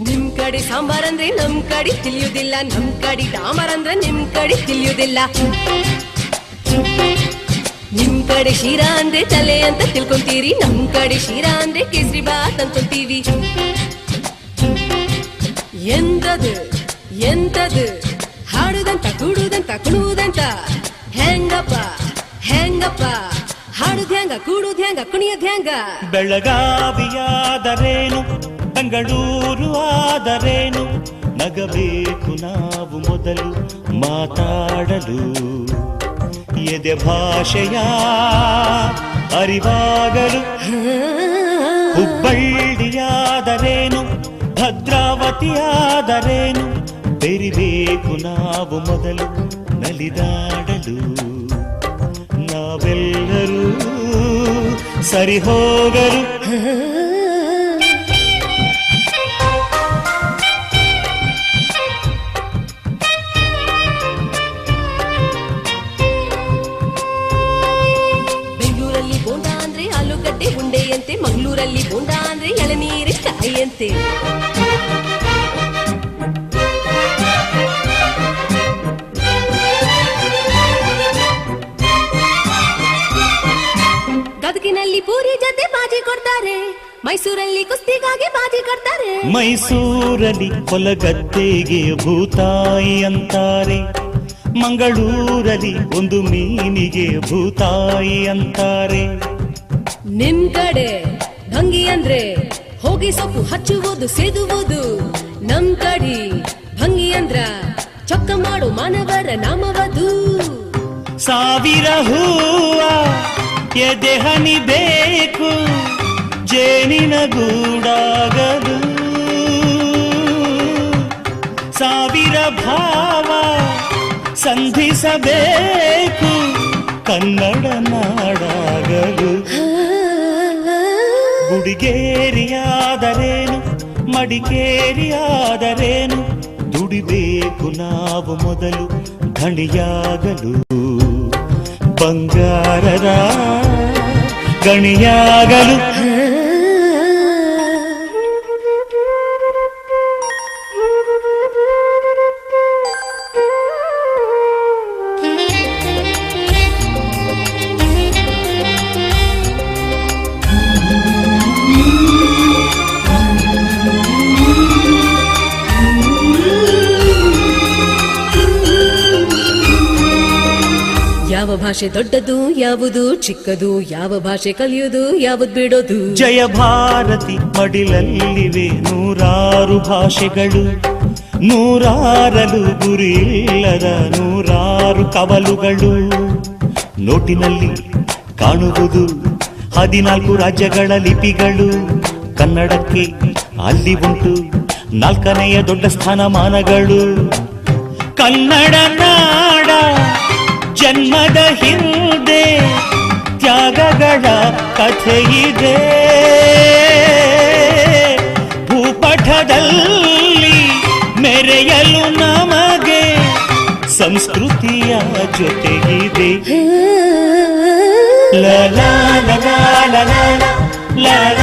ನಿಮ್ ಕಡೆ ಸಾಂಬಾರ್ ಅಂದ್ರೆ ನಮ್ ಕಡೆ ತಿಳಿಯುವುದಿಲ್ಲ, ನಮ್ ಕಡೆ ಡಾಂಬರ್ ಅಂದ್ರೆ ನಿಮ್ ಕಡೆ ತಿಳಿಯುವುದಿಲ್ಲ. ನಿಮ್ ಕಡೆ ಶೀರಾ ಅಂದ್ರೆ ತಲೆ ಅಂತ ತಿಳ್ಕೊಂತೀರಿ, ನಮ್ ಕಡೆ ಶೀರಾ ಅಂದ್ರೆ ಕೇಸರಿ ಬಾತ್ ಅನ್ಕೊಂತೀವಿ. ಎಂತದು ಎಂತದು ಹಾಡುದಂತ ಕೂಡುದಂತ ಕುಣುವುದಂತ, ಹೆಂಗಪ್ಪ ಹೆಂಗಪ್ಪ ಹಾಡುದ್ ಹೆಂಗ ಕೂಡುದ್ ಹೆಂಗ ಕುಣಿಯೋದ್ ಹೆಂಗ. ಬೆಳಗಾವಿಯಾದರೇನು ಬೆಂಗಳೂರು ಆದರೇನು, ನಗಬೇಕು ನಾವು ಮೊದಲು ಮಾತಾಡಲು. ಎದೆ ಭಾಷೆಯ ಅರಿವಾಗಲು. ಹುಬ್ಬಳ್ಳಿಯಾದರೇನು ಭದ್ರಾವತಿಯಾದರೇನು, ಬೆರಿಬೇಕು ನಾವು ಮೊದಲು ನಲಿದಾಡಲು. ನಾವೆಲ್ಲರೂ ಸರಿ ಹೋಗಲು. ಬೆಂಗಳೂರಲ್ಲಿ ಬೋಂಡಾ ಅಂದ್ರೆ ಆಲೂಗಡ್ಡೆ ಉಂಡೆಯಂತೆ, ಮಂಗಳೂರಲ್ಲಿ ಬೋಂಡಾ ಅಂದ್ರೆ ಎಳನೀರಿನ ಕಾಯಿಯಂತೆ. ಗದಗಿನಲ್ಲಿ ಪೂರಿ ಜೊತೆ ಬಾಜಿ ಕೊಡ್ತಾರೆ, ಮೈಸೂರಲ್ಲಿ ಕುಸ್ತಿಗಾಗಿ ಬಾಜಿ ಕೊಡ್ತಾರೆ. ಮೈಸೂರಲ್ಲಿ ಹೊಲಗದ್ದೆಗೆ ಭೂತಾಯಿ ಅಂತಾರೆ, ಮಂಗಳೂರಲ್ಲಿ ಒಂದು ಮೀನಿಗೆ ಭೂತಾಯಿ ಅಂತಾರೆ. ನಿಮ್ ಕಡೆ ಭಂಗಿ ಅಂದ್ರೆ ಹೋಗಿ ಸೊಪ್ಪು ಹಚ್ಚುವುದು ಸೇದುವುದು, ನಮ್ ಕಡೆ ಭಂಗಿ ಅಂದ್ರ ಚೊಕ್ಕ ಮಾಡು ಮಾನವರ ನಾಮವದು. ಸಾವಿರ ಹೂವ ಎದೆ ಹನಿ ಬೇಕು ಜೇನಿನ ಗೂಡಾಗಲು, ಸಾವಿರ ಭಾವ ಸಂಧಿಸಬೇಕು ಕನ್ನಡ ನಾಡಾಗಲು. ಗುಡಿಗೇರಿಯಾದರೇನು ಮಡಿಕೇರಿಯಾದರೇನು, ದುಡಿಬೇಕು ನಾವು ಮೊದಲು ಧಣಿಯಾಗಲು. ಬಂಗಾರದ ಗಣಿಯಾಗಲು. ಯಾವ ಭಾಷೆ ದೊಡ್ಡದು ಯಾವುದು ಚಿಕ್ಕದು, ಯಾವ ಭಾಷೆ ಕಲಿಯುವುದು ಯಾವುದು ಬಿಡೋದು. ಜಯ ಭಾರತಿ ಮಡಿಲಲ್ಲಿವೆ ನೂರಾರು ಭಾಷೆಗಳು, ನೂರಾರಲು ಗುರಿಯಿಲ್ಲದ ನೂರಾರು ಕವಲುಗಳು. ನೋಟಿನಲ್ಲಿ ಕಾಣುವುದು 14 ರಾಜ್ಯಗಳ ಲಿಪಿಗಳು, ಕನ್ನಡಕ್ಕೆ ಅಲ್ಲಿ ಉಂಟು 4ನೆಯ ದೊಡ್ಡ ಸ್ಥಾನಮಾನಗಳು. ಕನ್ನಡ ನಾಡ ಜನ್ಮದ ಹಿಂದೆ ತ್ಯಾಗಗಳ ಕಥೆಯಿದೆ, ಭೂಪಟದಲ್ಲಿ ಮೆರೆಯಲು ನಮಗೆ ಸಂಸ್ಕೃತಿಯ ಜೊತೆಗಿದೆ. ಲ ಲ ಲ ಲ ಲ ಲ ಲ ಲ